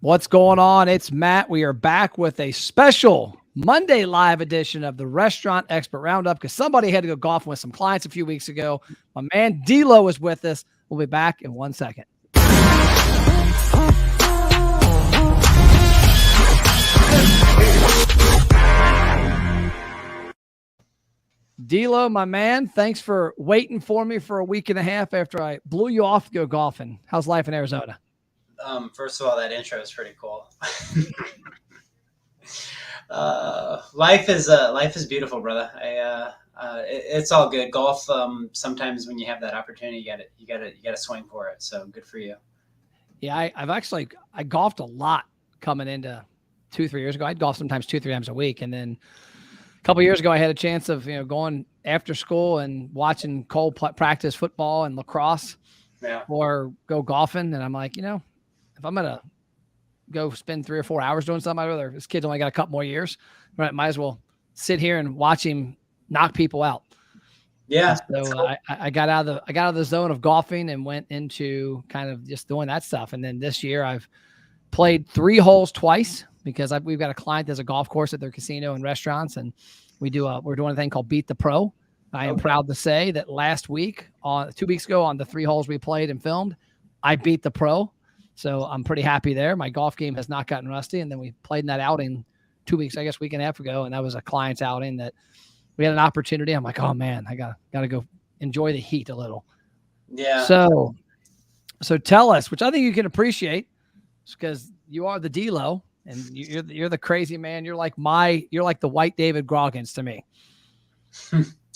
What's going on? It's Matt. We are back with a special Monday live edition of the Restaurant Expert Roundup because somebody had to go golfing with some clients a few weeks ago. My man DELO is with us. We'll be back in 1 second. DELO, my man, thanks for waiting for me for a week and a half after I blew you off to go golfing. How's life in Arizona? First of all, that intro is pretty cool. Life is beautiful, brother. It's all good. Golf. Sometimes when you have that opportunity, you gotta swing for it. So good for you. Yeah, I golfed a lot coming into 2-3 years ago. I'd golf sometimes 2-3 times a week, and then a couple of years ago, I had a chance of going after school and watching Cole practice football and lacrosse, or go golfing. And I'm like, if I'm gonna go spend 3 or 4 hours doing something, I'd rather, this kid's only got a couple more years, right? Might as well sit here and watch him knock people out. Yeah. So cool. I got out of the zone of golfing and went into kind of just doing that stuff. And then this year I've played 3 holes twice because we've got a client that's a golf course at their casino and restaurants, and we're doing a thing called Beat the Pro. I am proud to say that last week, 2 weeks ago, on the 3 holes we played and filmed, I beat the pro. So I'm pretty happy there. My golf game has not gotten rusty. And then we played in that outing 2 weeks, I guess, week and a half ago. And that was a client's outing that we had an opportunity. I'm like, oh man, I gotta go enjoy the heat a little. Yeah. So tell us, which I think you can appreciate, because you are the DELO and you're the crazy man. You're like the white David Goggins to me.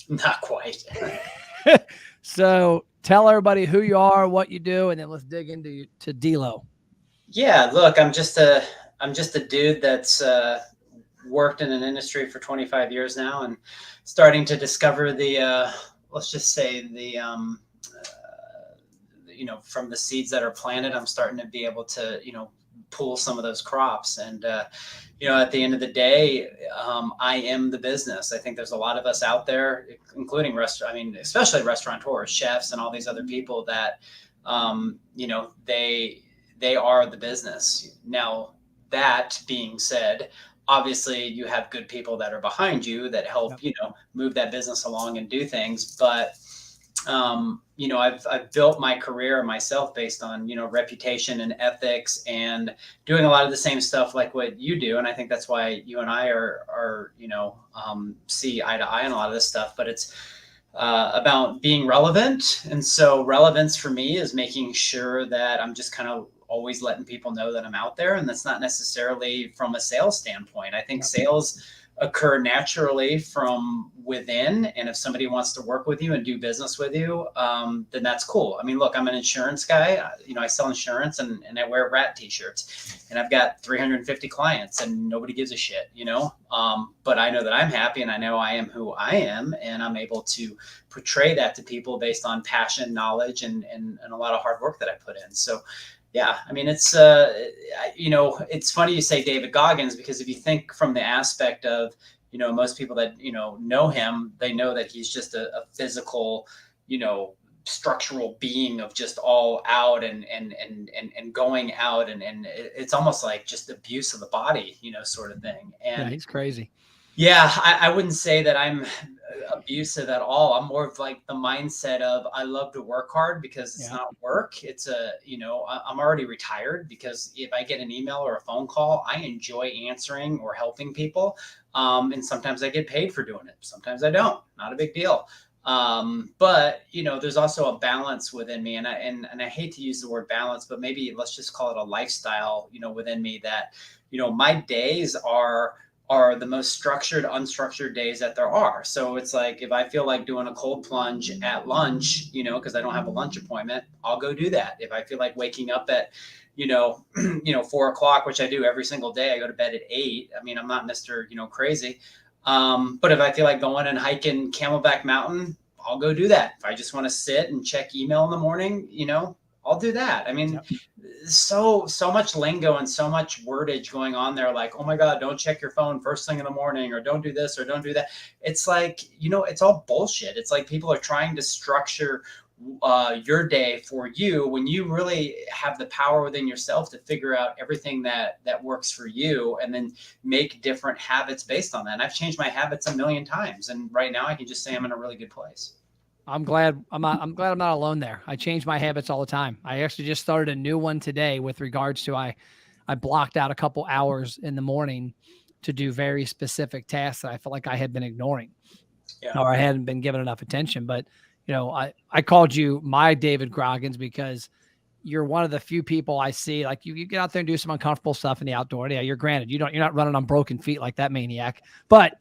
Not quite. So tell everybody who you are, what you do, and then let's dig into DELO. Yeah, look, I'm just a dude that's worked in an industry for 25 years now, and starting to discover the let's just say the from the seeds that are planted, I'm starting to be able to pull some of those crops. And at the end of the day, I am the business. I think there's a lot of us out there, including especially restaurateurs, chefs, and all these other people that they are the business. Now, that being said, obviously you have good people that are behind you that help move that business along and do things. But I've built my career myself based on, reputation and ethics and doing a lot of the same stuff like what you do. And I think that's why you and I are see eye to eye on a lot of this stuff, but it's about being relevant. And so relevance for me is making sure that I'm just kind of always letting people know that I'm out there. And that's not necessarily from a sales standpoint. I think sales occur naturally from within. And if somebody wants to work with you and do business with you, then that's cool. I mean, look, I'm an insurance guy. I sell insurance and I wear rat t-shirts, and I've got 350 clients and nobody gives a shit, but I know that I'm happy and I know I am who I am, and I'm able to portray that to people based on passion, knowledge, and a lot of hard work that I put in. So yeah, I mean, it's, it's funny you say David Goggins, because if you think from the aspect of, most people that, know him, they know that he's just a physical, structural being of just all out and going out. And it's almost like just abuse of the body, sort of thing. And yeah, he's crazy. Yeah, I wouldn't say that I'm abusive at all. I'm more of like the mindset of I love to work hard because it's not work. It's I'm already retired, because if I get an email or a phone call, I enjoy answering or helping people. And sometimes I get paid for doing it. Sometimes I don't. Not a big deal. But there's also a balance within me, and I hate to use the word balance, but maybe let's just call it a lifestyle, within me that, my days are the most structured, unstructured days that there are. So it's like, if I feel like doing a cold plunge at lunch, because I don't have a lunch appointment, I'll go do that. If I feel like waking up at, 4 o'clock, which I do every single day, I go to bed at 8. I mean, I'm not Mr. Crazy. But if I feel like going and hiking Camelback Mountain, I'll go do that. If I just want to sit and check email in the morning, I'll do that. I mean, so much lingo and so much wordage going on there. Like, oh my God, don't check your phone first thing in the morning, or don't do this, or don't do that. It's like, it's all bullshit. It's like people are trying to structure your day for you, when you really have the power within yourself to figure out everything that works for you, and then make different habits based on that. And I've changed my habits a million times, and right now I can just say I'm in a really good place. I'm glad I'm not alone there. I change my habits all the time. I actually just started a new one today with regards to I blocked out a couple hours in the morning to do very specific tasks that I felt like I had been ignoring, Yeah. or I hadn't been given enough attention. But I called you my David Groggins because you're one of the few people I see, like you get out there and do some uncomfortable stuff in the outdoor. Yeah, you're granted, you're not running on broken feet like that maniac, but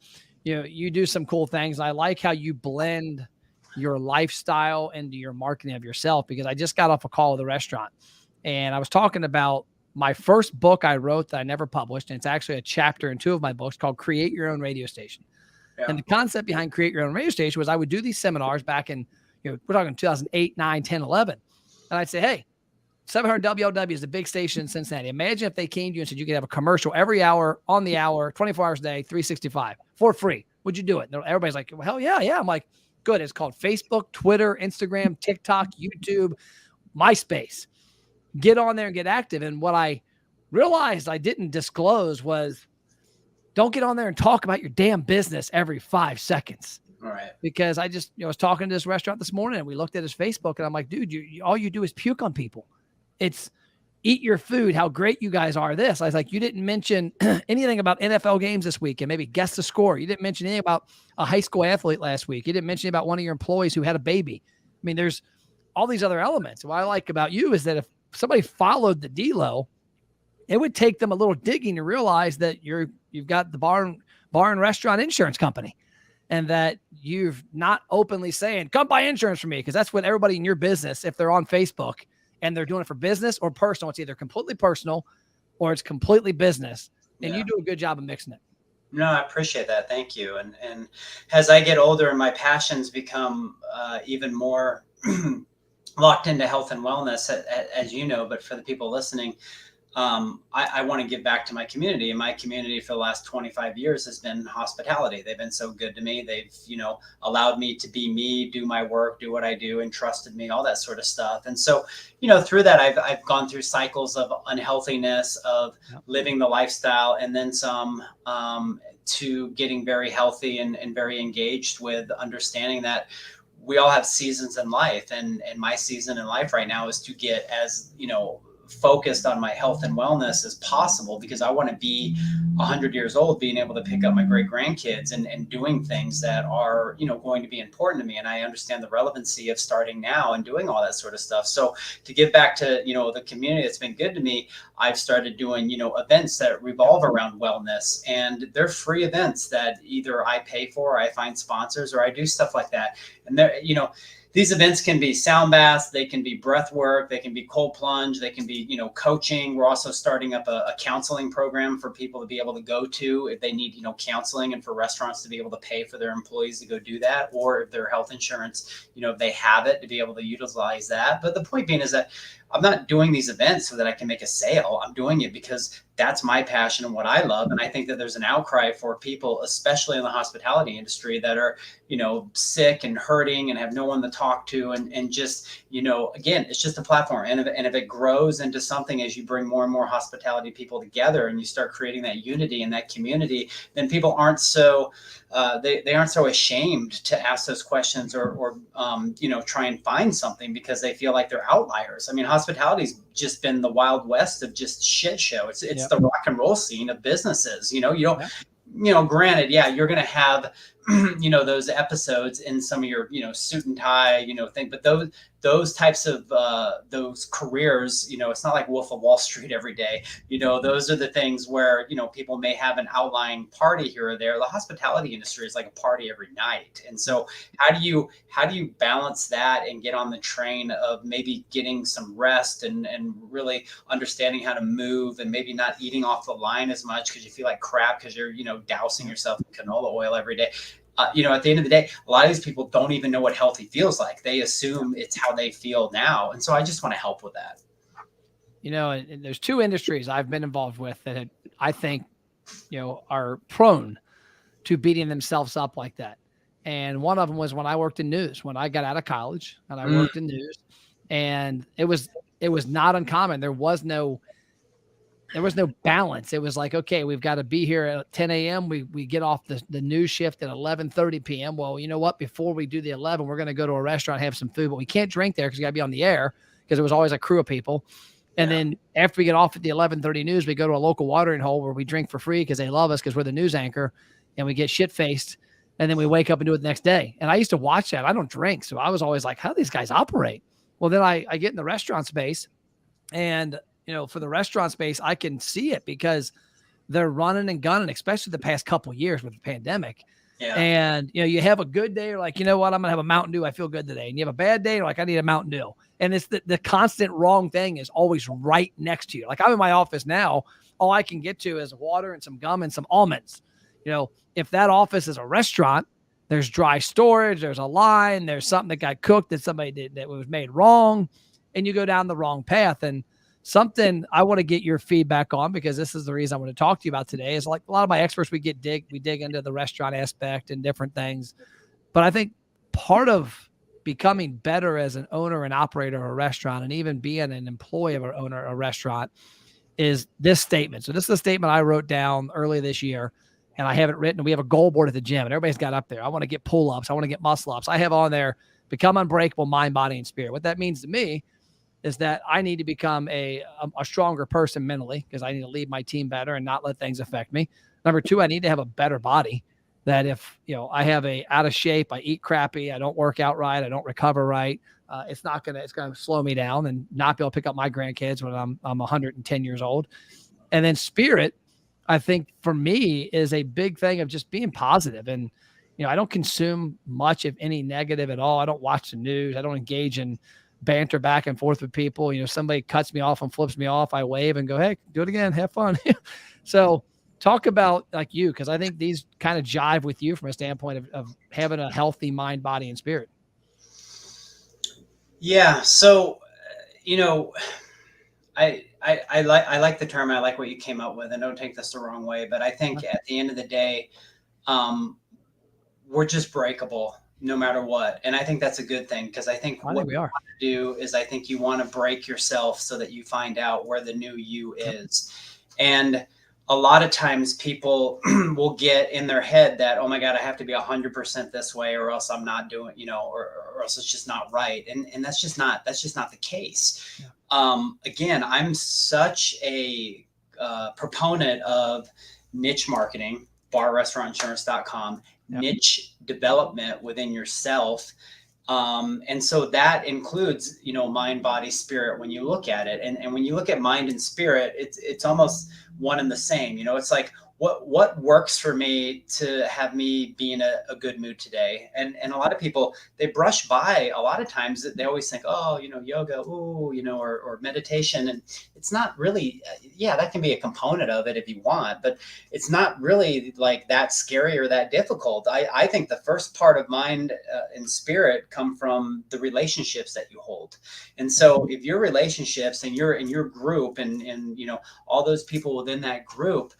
you do some cool things. I like how you blend your lifestyle into your marketing of yourself, because I just got off a call with a restaurant and I was talking about my first book I wrote that I never published. And it's actually a chapter in 2 of my books called Create Your Own Radio Station. Yeah. And the concept behind Create Your Own Radio Station was I would do these seminars back in, we're talking 2008, 9, 10, 11. And I'd say, hey, 700 WLW is a big station in Cincinnati. Imagine if they came to you and said you could have a commercial every hour, on the hour, 24 hours a day, 365 for free. Would you do it? And everybody's like, well, hell yeah, yeah. I'm like, good. It's called Facebook, Twitter, Instagram, TikTok, YouTube, MySpace. Get on there and get active. And what I realized I didn't disclose was, don't get on there and talk about your damn business every 5 seconds. All right. Because I just was talking to this restaurant this morning and we looked at his Facebook and I'm like, dude, all you do is puke on people. It's eat your food, how great you guys are. This. I was like, you didn't mention anything about NFL games this week and maybe guess the score. You didn't mention anything about a high school athlete last week. You didn't mention about one of your employees who had a baby. I mean, there's all these other elements. What I like about you is that if somebody followed the DELO, it would take them a little digging to realize that you've got the bar and restaurant insurance company, and that you've not openly saying, come buy insurance from me. Because that's what everybody in your business, if they're on Facebook and they're doing it for business or personal, it's either completely personal or it's completely business. And you do a good job of mixing it. No, I appreciate that. Thank you. And as I get older and my passions become even more locked into health and wellness, as you know, but for the people listening, I want to give back to my community, and my community for the last 25 years has been hospitality. They've been so good to me. They've, allowed me to be me, do my work, do what I do, and trusted me, all that sort of stuff. And so, through that, I've gone through cycles of unhealthiness, of living the lifestyle, and then some, to getting very healthy and very engaged with understanding that we all have seasons in life. And my season in life right now is to get as, focused on my health and wellness as possible, because I want to be 100 years old, being able to pick up my great grandkids and doing things that are, going to be important to me. And I understand the relevancy of starting now and doing all that sort of stuff. So to give back to, the community that's been good to me, I've started doing, events that revolve around wellness, and they're free events that either I pay for, or I find sponsors, or I do stuff like that. And they're, these events can be sound baths, they can be breath work, they can be cold plunge, they can be, coaching. We're also starting up a counseling program for people to be able to go to if they need, counseling, and for restaurants to be able to pay for their employees to go do that, or if their health insurance, if they have it, to be able to utilize that. But the point being is that I'm not doing these events so that I can make a sale. I'm doing it because that's my passion and what I love. And I think that there's an outcry for people, especially in the hospitality industry, that are, sick and hurting and have no one to talk to. And just, again, it's just a platform. And if it grows into something as you bring more and more hospitality people together and you start creating that unity in that community, then people aren't so they aren't so ashamed to ask those questions or try and find something, because they feel like they're outliers. I mean, hospitality's just been the Wild West of just shit show. It's the rock and roll scene of businesses. You don't, granted, you're going to have, those episodes in some of your, suit and tie, thing, but those types of, those careers, it's not like Wolf of Wall Street every day. Those are the things where, people may have an outlying party here or there. The hospitality industry is like a party every night. And so how do you balance that and get on the train of maybe getting some rest and really understanding how to move, and maybe not eating off the line as much because you feel like crap because you're, dousing yourself in canola oil every day. At the end of the day, a lot of these people don't even know what healthy feels like. They assume it's how they feel now. And so I just want to help with that. And there's 2 industries I've been involved with that I think, are prone to beating themselves up like that. And one of them was when I worked in news, when I got out of college and I worked in news, and it was not uncommon. There was no balance. It was like, okay, we've got to be here at 10 a.m. We get off the news shift at 11:30 p.m. Well, you know what? Before we do the 11, we're going to go to a restaurant, have some food, but we can't drink there because you got to be on the air because it was always a crew of people. And then after we get off at the 11:30 news, we go to a local watering hole where we drink for free because they love us because we're the news anchor, and we get shit-faced. And then we wake up and do it the next day. And I used to watch that. I don't drink. So I was always like, how do these guys operate? Well, then I get in the restaurant space, and, you know, for the restaurant space, I can see it because they're running and gunning, especially the past couple of years with the pandemic. Yeah. And, you know, you have a good day, you're like, you know what, I'm going to have a Mountain Dew. I feel good today. And you have a bad day, you're like, I need a Mountain Dew. And it's the constant wrong thing is always right next to you. Like, I'm in my office now, all I can get to is water and some gum and some almonds. You know, if that office is a restaurant, there's dry storage, there's a line, there's something that got cooked that somebody did that was made wrong, and you go down the wrong path. And something I want to get your feedback on, because this is the reason I want to talk to you about today, is like a lot of my experts, we dig into the restaurant aspect and different things. But I think part of becoming better as an owner and operator of a restaurant, and even being an employee of an owner of a restaurant, is this statement. So this is a statement I wrote down early this year, and I have it written. We have a goal board at the gym, and everybody's got up there. I want to get pull-ups. I want to get muscle-ups. I have on there, become unbreakable, mind, body, and spirit. What that means to me is that I need to become a stronger person mentally, because I need to lead my team better and not let things affect me. Number two, I need to have a better body, that if, you know, I have a out of shape, I eat crappy, I don't work out right, I don't recover right, it's going to slow me down and not be able to pick up my grandkids when I'm 110 years old. And then spirit, I think for me, is a big thing of just being positive. And, you know, I don't consume much, if any, negative at all. I don't watch the news. I don't engage in banter back and forth with people. You know, somebody cuts me off and flips me off, I wave and go, hey, do it again, have fun. So talk about like you, because I think these kind of jive with you from a standpoint of having a healthy mind, body, and spirit. Yeah. So, you know, I like the term. I like what you came up with, and don't take this the wrong way, but I think at the end of the day, we're just breakable no matter what. And I think that's a good thing, because I think what we want to do is, I think you want to break yourself so that you find out where the new you is. And a lot of times people will get in their head that, oh my God, I have to be 100% this way, or else I'm not doing, you know, or else it's just not right. And that's just not the case. Yeah. Again, I'm such a proponent of niche marketing, barrestaurantinsurance.com, niche development within yourself. And so that includes, you know, mind, body, spirit, when you look at it. And when you look at mind and spirit, it's almost one and the same. You know, it's like, what works for me to have me be in a good mood today? And a lot of people, they brush by a lot of times. They always think, oh, you know, yoga, ooh, you know, or meditation. And it's not really, yeah, that can be a component of it if you want, but it's not really like that scary or that difficult. I think the first part of mind and spirit come from the relationships that you hold. And so if your relationships and you're in your group and, you know, all those people within that group,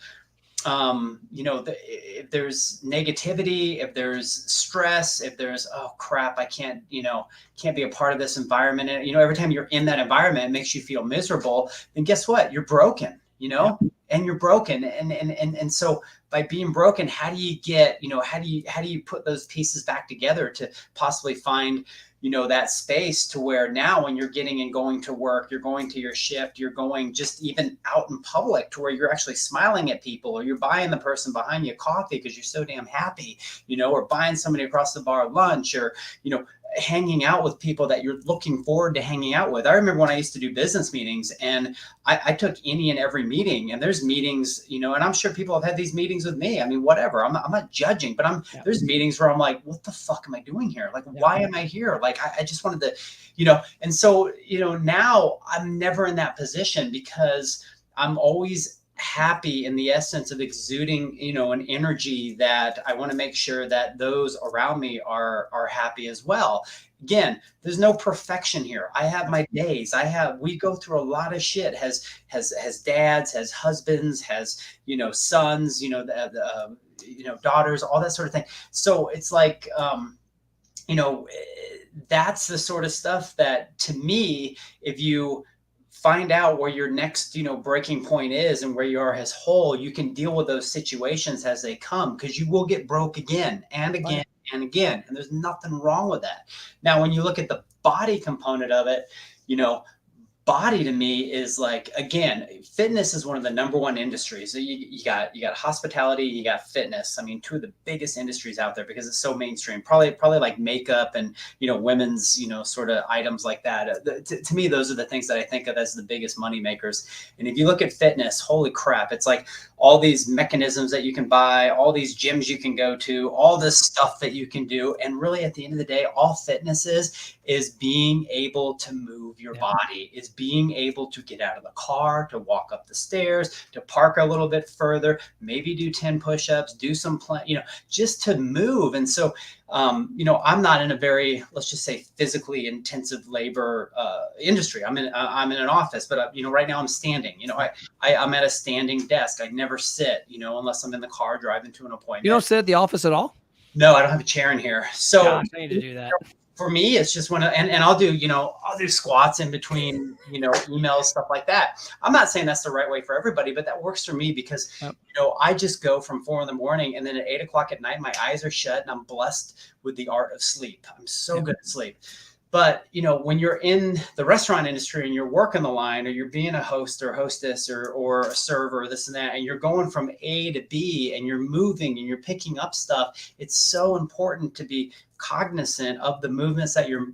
you know, if there's negativity, if there's stress, if there's, oh crap, I can't be a part of this environment. And, you know, every time you're in that environment, it makes you feel miserable. Then guess what? You're broken, you know, and you're broken. And so by being broken, how do you get, you know, how do you put those pieces back together to possibly find, you know, that space to where now when you're getting and going to work, you're going to your shift, you're going just even out in public to where you're actually smiling at people, or you're buying the person behind you coffee because you're so damn happy, you know, or buying somebody across the bar lunch, or, you know, hanging out with people that you're looking forward to hanging out with. I remember when I used to do business meetings, and I took any and every meeting, and there's meetings, you know, and I'm sure people have had these meetings with me. I mean, whatever, I'm not judging, but there's meetings where I'm like, what the fuck am I doing here? Like, why am I here? Like, I just wanted to, you know, and so, you know, now I'm never in that position, because I'm always happy in the essence of exuding, you know, an energy that I want to make sure that those around me are happy as well. Again, there's no perfection here. I have my days. We go through a lot of shit, has dads, has husbands, has, you know, sons, you know, daughters, all that sort of thing. So it's like, that's the sort of stuff that, to me, if you find out where your next, breaking point is and where you are as whole, you can deal with those situations as they come, because you will get broke again and again and again. And there's nothing wrong with that. Now, when you look at the body component of it, body to me is like, again, fitness is one of the number one industries. So you got hospitality, you got fitness. I mean, two of the biggest industries out there because it's so mainstream. Probably like makeup and women's sort of items like that. To me, those are the things that I think of as the biggest money makers. And if you look at fitness, holy crap, it's like all these mechanisms that you can buy, all these gyms you can go to, all this stuff that you can do. And really, at the end of the day, all fitness is being able to move your body, is being able to get out of the car, to walk up the stairs, to park a little bit further, maybe do 10 push-ups, do some just to move. And so, I'm not in a very, let's just say, physically intensive labor industry. I'm in an office, but right now I'm standing. I'm at a standing desk. I never sit, unless I'm in the car driving to an appointment. You don't sit at the office at all? No, I don't have a chair in here. So gosh, I need to do that. For me, it's just and I'll do squats in between, emails, stuff like that. I'm not saying that's the right way for everybody, but that works for me because, I just go from 4 a.m. and then at 8 o'clock at night, my eyes are shut and I'm blessed with the art of sleep. I'm so good at sleep. But, when you're in the restaurant industry and you're working the line, or you're being a host or hostess or a server, this and that, and you're going from A to B and you're moving and you're picking up stuff, it's so important to be cognizant of the movements that you're,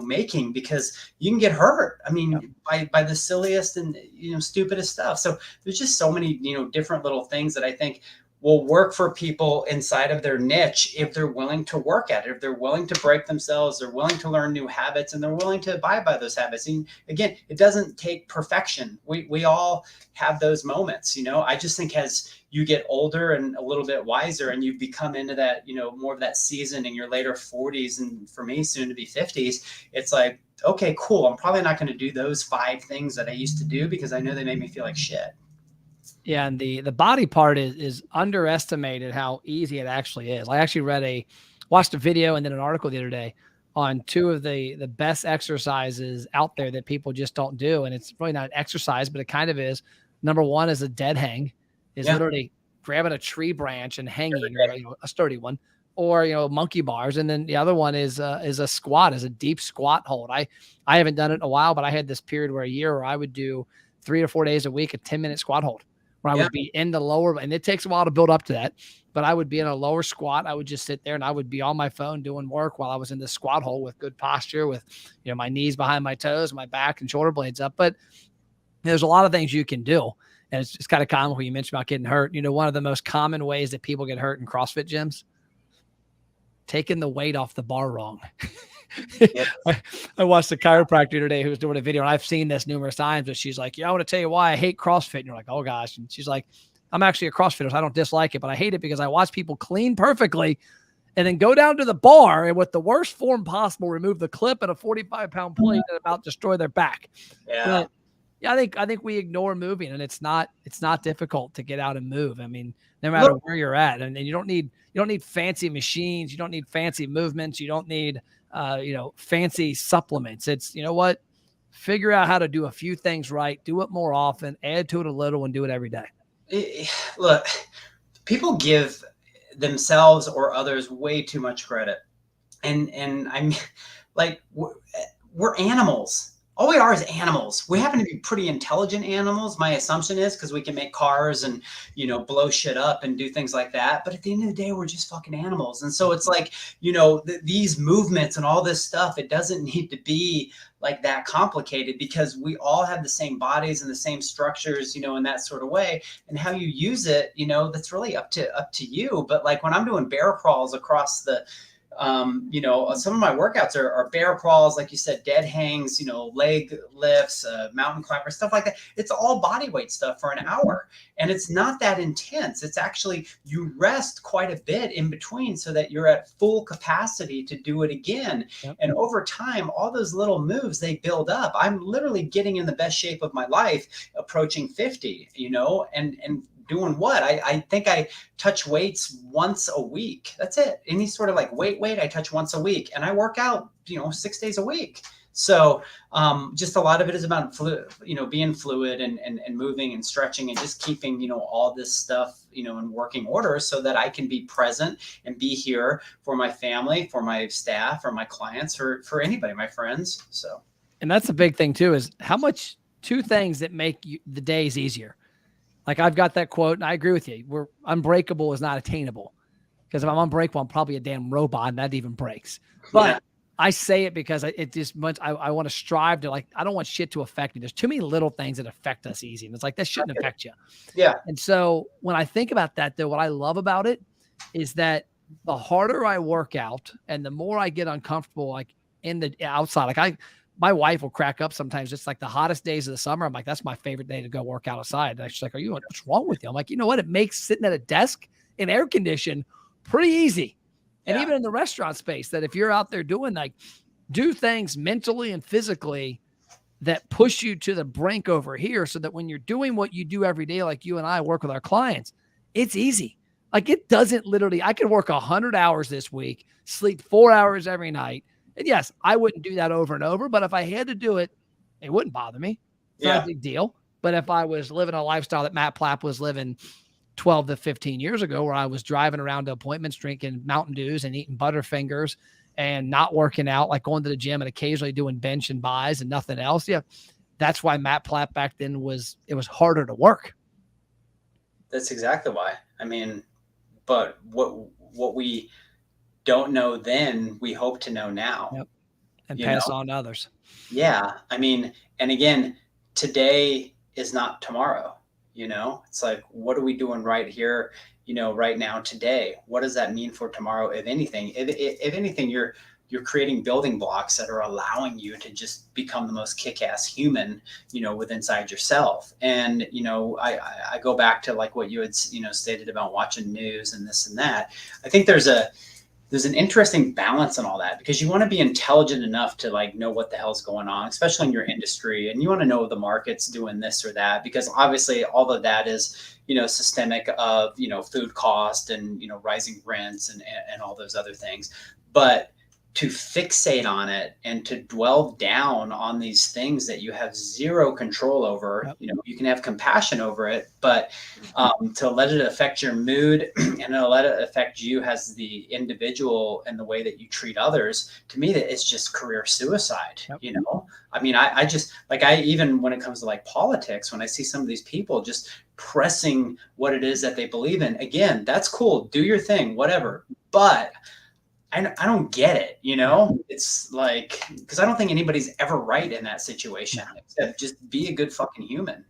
making, because you can get hurt. I mean, by the silliest and, stupidest stuff. So there's just so many, different little things that I think will work for people inside of their niche if they're willing to work at it, if they're willing to break themselves, they're willing to learn new habits, and they're willing to abide by those habits. And again, it doesn't take perfection. We all have those moments. I just think as you get older and a little bit wiser and you become into that, more of that season in your later 40s, and for me, soon to be 50s, it's like, okay, cool. I'm probably not going to do those 5 things that I used to do because I know they made me feel like shit. Yeah, and the body part is underestimated how easy it actually is. I actually watched a video and then an article the other day on 2 of the best exercises out there that people just don't do. And it's really not an exercise, but it kind of is. Number 1 is a dead hang, is literally grabbing a tree branch and hanging, or a sturdy one, or monkey bars. And then the other one is a squat, is a deep squat hold. I haven't done it in a while, but I had this period where I would do 3 to 4 days a week, a 10-minute squat hold, where I would be in the lower, and it takes a while to build up to that, but I would be in a lower squat. I would just sit there and I would be on my phone doing work while I was in the squat hole with good posture, with, my knees behind my toes, my back and shoulder blades up. But there's a lot of things you can do. And it's just kind of common when you mentioned about getting hurt. One of the most common ways that people get hurt in CrossFit gyms, taking the weight off the bar wrong. I watched a chiropractor today who was doing a video, and I've seen this numerous times, but she's like, I want to tell you why I hate CrossFit. And you're like, oh gosh. And she's like, I'm actually a CrossFitter, so I don't dislike it, but I hate it because I watch people clean perfectly and then go down to the bar and with the worst form possible, remove the clip and a 45-pound plate and about destroy their back. Yeah. But I think we ignore moving, and it's not difficult to get out and move. I mean, no matter where you're at, and you don't need fancy machines. You don't need fancy movements. You don't need, fancy supplements. It's, figure out how to do a few things right, do it more often, add to it a little, and do it every day. Look, people give themselves or others way too much credit. And I'm like, we're animals. All we are is animals. We happen to be pretty intelligent animals. My assumption is because we can make cars and, blow shit up and do things like that. But at the end of the day, we're just fucking animals. And so it's like, these movements and all this stuff, it doesn't need to be like that complicated, because we all have the same bodies and the same structures, in that sort of way. And how you use it, that's really up to you. But like when I'm doing bear crawls across the, some of my workouts are bear crawls, like you said, dead hangs, leg lifts, mountain climbers, stuff like that. It's all body weight stuff for an hour, and it's not that intense. It's actually, you rest quite a bit in between so that you're at full capacity to do it again. Yep. And over time, all those little moves, they build up. I'm literally getting in the best shape of my life, approaching 50, and doing what? I think I touch weights once a week. That's it. Any sort of like weight I touch once a week, and I work out, 6 days a week. So just a lot of it is about being fluid and moving and stretching and just keeping, all this stuff, in working order so that I can be present and be here for my family, for my staff, for my clients, for anybody, my friends. So, and that's a big thing too, is how much two things that make the days easier. Like I've got that quote and I agree with you. We're unbreakable is not attainable, because if I'm unbreakable, I'm probably a damn robot and that even breaks. But I say it because it just much I want to strive to, like, I don't want shit to affect me. There's too many little things that affect us easy. And it's like, that shouldn't affect you. Yeah. And so when I think about that, though, what I love about it is that the harder I work out and the more I get uncomfortable, like in the outside, like my wife will crack up sometimes. It's like the hottest days of the summer. I'm like, that's my favorite day to go work outside. And she's like, what's wrong with you? I'm like, you know what? It makes sitting at a desk in air condition pretty easy. And even in the restaurant space, that if you're out there doing, like, do things mentally and physically that push you to the brink over here, so that when you're doing what you do every day, like you and I work with our clients, it's easy. Like, it doesn't literally, I could work 100 hours this week, sleep 4 hours every night. And yes, I wouldn't do that over and over, but if I had to do it, it wouldn't bother me. It's not a big deal. But if I was living a lifestyle that Matt Plapp was living 12 to 15 years ago, where I was driving around to appointments, drinking Mountain Dews and eating Butterfingers and not working out, like going to the gym and occasionally doing bench and buys and nothing else. Yeah. That's why Matt Plapp back then it was harder to work. That's exactly why. I mean, but what we don't know then, we hope to know now. Yep. And pass on to others. Yeah. I mean, and again, today is not tomorrow. It's like, what are we doing right here, right now, today? What does that mean for tomorrow? If anything, if anything, you're creating building blocks that are allowing you to just become the most kick-ass human, with inside yourself. And, I go back to like what you had, stated about watching news and this and that. I think there's an interesting balance in all that, because you want to be intelligent enough to like know what the hell's going on, especially in your industry. And you want to know if the market's doing this or that, because obviously all of that is, systemic of, food cost and, rising rents and all those other things. But to fixate on it and to dwell down on these things that you have zero control over, you can have compassion over it, but to let it affect your mood and to let it affect you as the individual and the way that you treat others, to me, that it's just career suicide. I mean, I just, like, even when it comes to like politics, when I see some of these people just pressing what it is that they believe in, again, that's cool. Do your thing, whatever. But I don't get it, It's like, because I don't think anybody's ever right in that situation, except just be a good fucking human,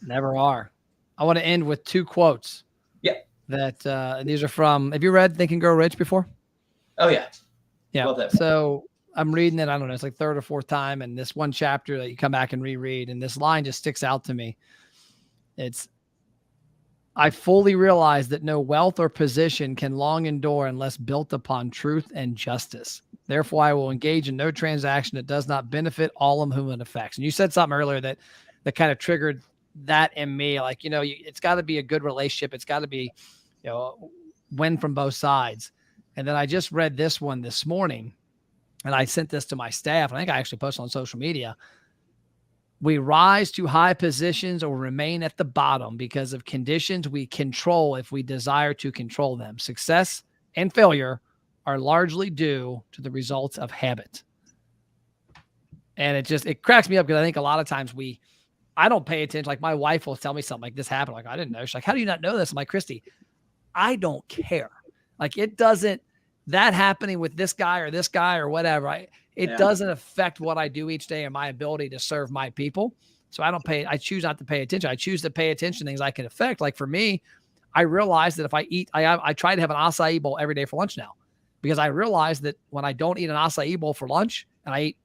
Never are. I want to end with two quotes. Yeah. That these are from, have you read Think and Grow Rich before? Oh, yeah. Yeah. Love that. So I'm reading it, I don't know, it's like third or fourth time. And this one chapter that you come back and reread, and this line just sticks out to me. It's, I fully realize that no wealth or position can long endure unless built upon truth and justice. Therefore, I will engage in no transaction that does not benefit all of whom it affects. And you said something earlier that kind of triggered that in me. Like, it's got to be a good relationship. It's got to be, win from both sides. And then I just read this one this morning, and I sent this to my staff. I think I actually posted on social media. We rise to high positions or remain at the bottom because of conditions we control if we desire to control them. Success and failure are largely due to the results of habit. And it cracks me up, because I think a lot of times I don't pay attention. Like, my wife will tell me something like, this happened. Like, I didn't know. She's like, how do you not know this? I'm like, Christy, I don't care. Like, it doesn't, that happening with this guy or whatever, it doesn't affect what I do each day and my ability to serve my people. So I choose not to pay attention. I choose to pay attention to things I can affect. Like, for me, I realize that if I eat, I try to have an acai bowl every day for lunch now, because I realize that when I don't eat an acai bowl for lunch and I eat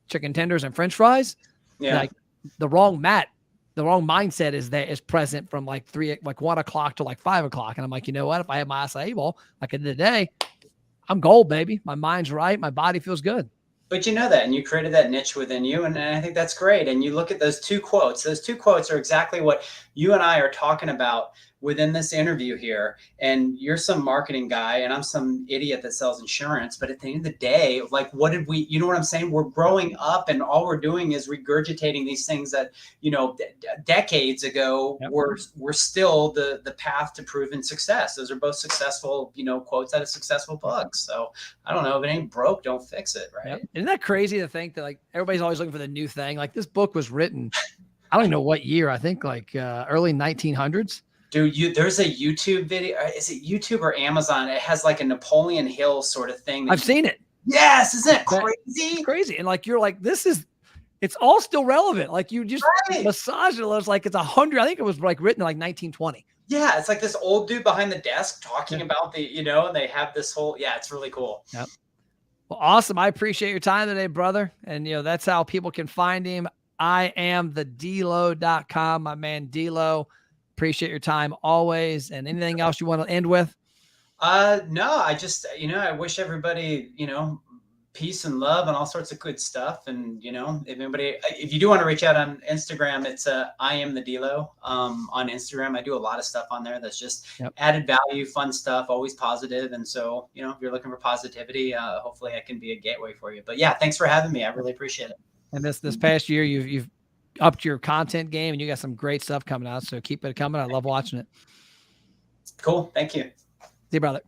chicken tenders and French fries, like, the wrong mindset is present from like 1 o'clock to like 5 o'clock. And I'm like, you know what? If I have my acai bowl, like, in the day, I'm gold, baby. My mind's right. My body feels good. But you know that, and you created that niche within you, and I think that's great. And you look at those two quotes. Those two quotes are exactly what you and I are talking about within this interview here, and you're some marketing guy and I'm some idiot that sells insurance, but at the end of the day, like, what did we, you know what I'm saying? We're growing up and all we're doing is regurgitating these things that, you know, decades ago were still the path to proven success. Those are both successful, you know, quotes out of successful books. So I don't know, if it ain't broke, don't fix it. Right. Isn't that crazy to think that like everybody's always looking for the new thing? Like this book was written, I don't even know what year. I think like early 1900s. Dude, there's a YouTube video. Is it YouTube or Amazon? It has like a Napoleon Hill sort of thing. I've seen it. Yes. Isn't it crazy? It's crazy. And like, you're like, it's all still relevant. Like you just massage it. It's like, it's 100. I think it was like written in like 1920. Yeah. It's like this old dude behind the desk talking about the, you know, and they have this whole, it's really cool. Yep. Well, awesome. I appreciate your time today, brother. And you know, that's how people can find him. I am the DELO.com, my man DeLo. Appreciate your time always. And anything else you want to end with? No, I just, you know, I wish everybody, you know, peace and love and all sorts of good stuff. And, you know, if you do want to reach out on Instagram, it's I am the DeLo on Instagram. I do a lot of stuff on there that's just added value, fun stuff, always positive. And so, you know, if you're looking for positivity, hopefully I can be a gateway for you. But yeah, thanks for having me. I really appreciate it. And this past year, you've upped your content game and you got some great stuff coming out. So keep it coming. I love watching it. Cool. Thank you. See you, brother.